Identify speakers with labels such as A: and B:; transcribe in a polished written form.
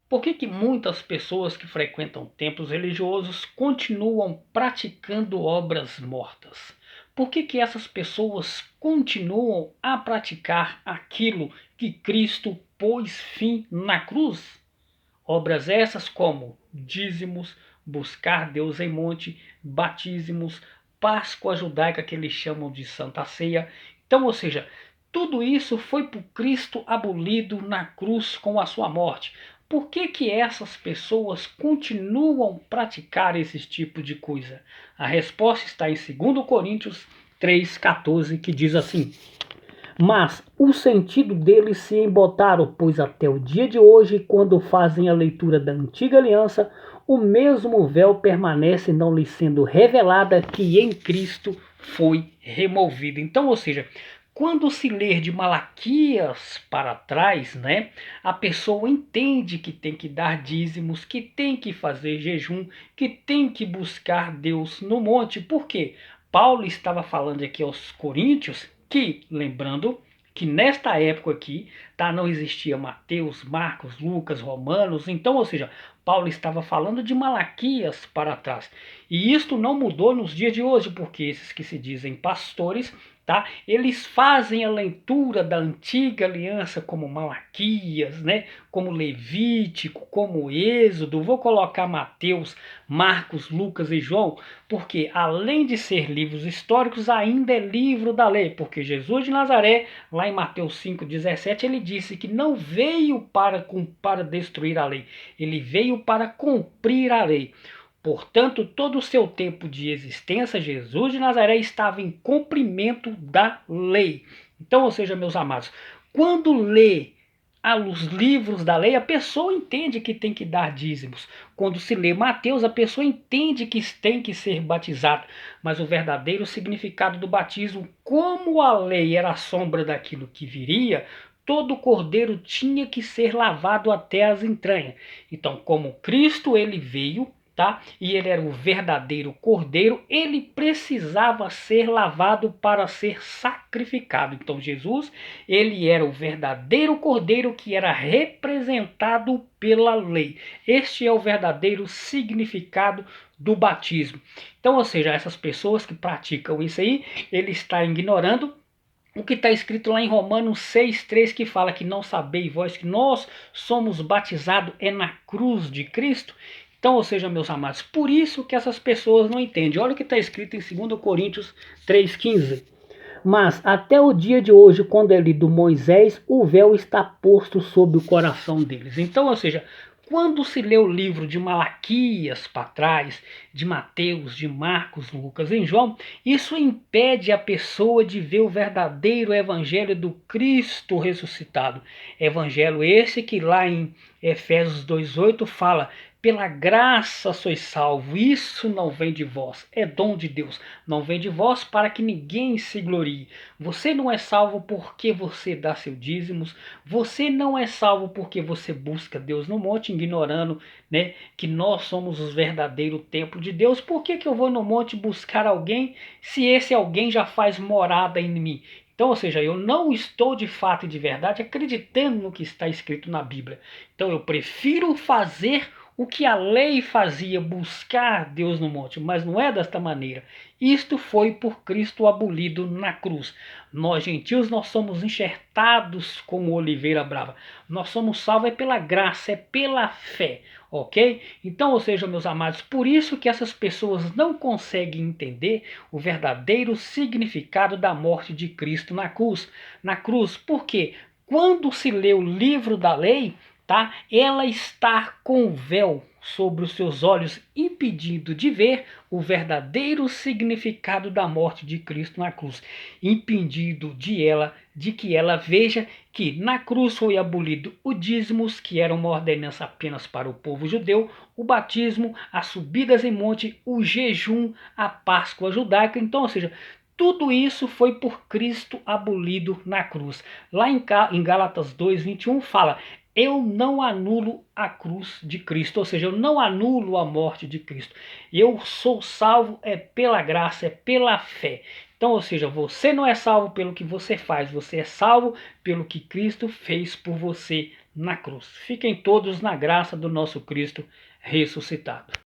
A: Por que que muitas pessoas que frequentam templos religiosos continuam praticando obras mortas? Por que que essas pessoas continuam a praticar aquilo que Cristo pôs fim na cruz? Obras essas como dízimos, buscar Deus em monte, batismos, Páscoa judaica que eles chamam de Santa Ceia. Então, ou seja, tudo isso foi por Cristo abolido na cruz com a sua morte. Por que que essas pessoas continuam a praticar esses tipos de coisa? A resposta está em 2 Coríntios 3,14, que diz assim: mas o sentido deles se embotaram, pois até o dia de hoje, quando fazem a leitura da antiga aliança, o mesmo véu permanece, não lhes sendo revelada que em Cristo foi removido. Então, ou seja, quando se ler de Malaquias para trás, né, a pessoa entende que tem que dar dízimos, que tem que fazer jejum, que tem que buscar Deus no monte. Por quê? Paulo estava falando aqui aos Coríntios que, lembrando que nesta época aqui, tá, não existia Mateus, Marcos, Lucas, Romanos, então, ou seja, Paulo estava falando de Malaquias para trás. E isto não mudou nos dias de hoje, porque esses que se dizem pastores, tá, eles fazem a leitura da antiga aliança como Malaquias, né, como Levítico, como Êxodo, vou colocar Mateus, Marcos, Lucas e João, porque além de ser livros históricos, ainda é livro da lei, porque Jesus de Nazaré, lá em Mateus 5,17, ele disse que não veio para destruir a lei, ele veio para cumprir a lei. Portanto, todo o seu tempo de existência, Jesus de Nazaré estava em cumprimento da lei. Então, ou seja, meus amados, quando lê os livros da lei, a pessoa entende que tem que dar dízimos. Quando se lê Mateus, a pessoa entende que tem que ser batizado. Mas o verdadeiro significado do batismo, como a lei era a sombra daquilo que viria, todo cordeiro tinha que ser lavado até as entranhas. Então, como Cristo ele veio, tá? E ele era o verdadeiro cordeiro, ele precisava ser lavado para ser sacrificado. Então Jesus, ele era o verdadeiro cordeiro que era representado pela lei. Este é o verdadeiro significado do batismo. Então, ou seja, essas pessoas que praticam isso aí, ele está ignorando o que está escrito lá em Romanos 6,3, que fala que não sabeis vós que nós somos batizados é na cruz de Cristo. Então, ou seja, meus amados, por isso que essas pessoas não entendem. Olha o que está escrito em 2 Coríntios 3,15. Mas até o dia de hoje, quando é lido Moisés, o véu está posto sobre o coração deles. Então, ou seja, quando se lê o livro de Malaquias para trás, de Mateus, de Marcos, Lucas e João, isso impede a pessoa de ver o verdadeiro evangelho do Cristo ressuscitado. Evangelho esse que lá em Efésios 2,8 fala: pela graça sois salvos, isso não vem de vós, é dom de Deus, não vem de vós para que ninguém se glorie. Você não é salvo porque você dá seus dízimos, você não é salvo porque você busca Deus no monte, ignorando, né, que nós somos os verdadeiros templo de Deus. Por que que eu vou no monte buscar alguém se esse alguém já faz morada em mim? Então, ou seja, eu não estou de fato e de verdade acreditando no que está escrito na Bíblia. Então, eu prefiro fazer o que a lei fazia, buscar Deus no monte, mas não é desta maneira. Isto foi por Cristo abolido na cruz. Nós, gentios, nós somos enxertados como oliveira brava. Nós somos salvos pela graça, é pela fé, ok? Então, ou seja, meus amados, por isso que essas pessoas não conseguem entender o verdadeiro significado da morte de Cristo na cruz. Na cruz, porque quando se lê o livro da lei, tá? Ela está com o véu sobre os seus olhos, impedindo de ver o verdadeiro significado da morte de Cristo na cruz, impedindo de que ela veja que na cruz foi abolido o dízimos, que era uma ordenança apenas para o povo judeu, o batismo, as subidas em monte, o jejum, a Páscoa judaica. Então, ou seja, tudo isso foi por Cristo abolido na cruz. Lá em Gálatas 2,21 fala: eu não anulo a cruz de Cristo, ou seja, eu não anulo a morte de Cristo. Eu sou salvo é pela graça, é pela fé. Então, ou seja, você não é salvo pelo que você faz, você é salvo pelo que Cristo fez por você na cruz. Fiquem todos na graça do nosso Cristo ressuscitado.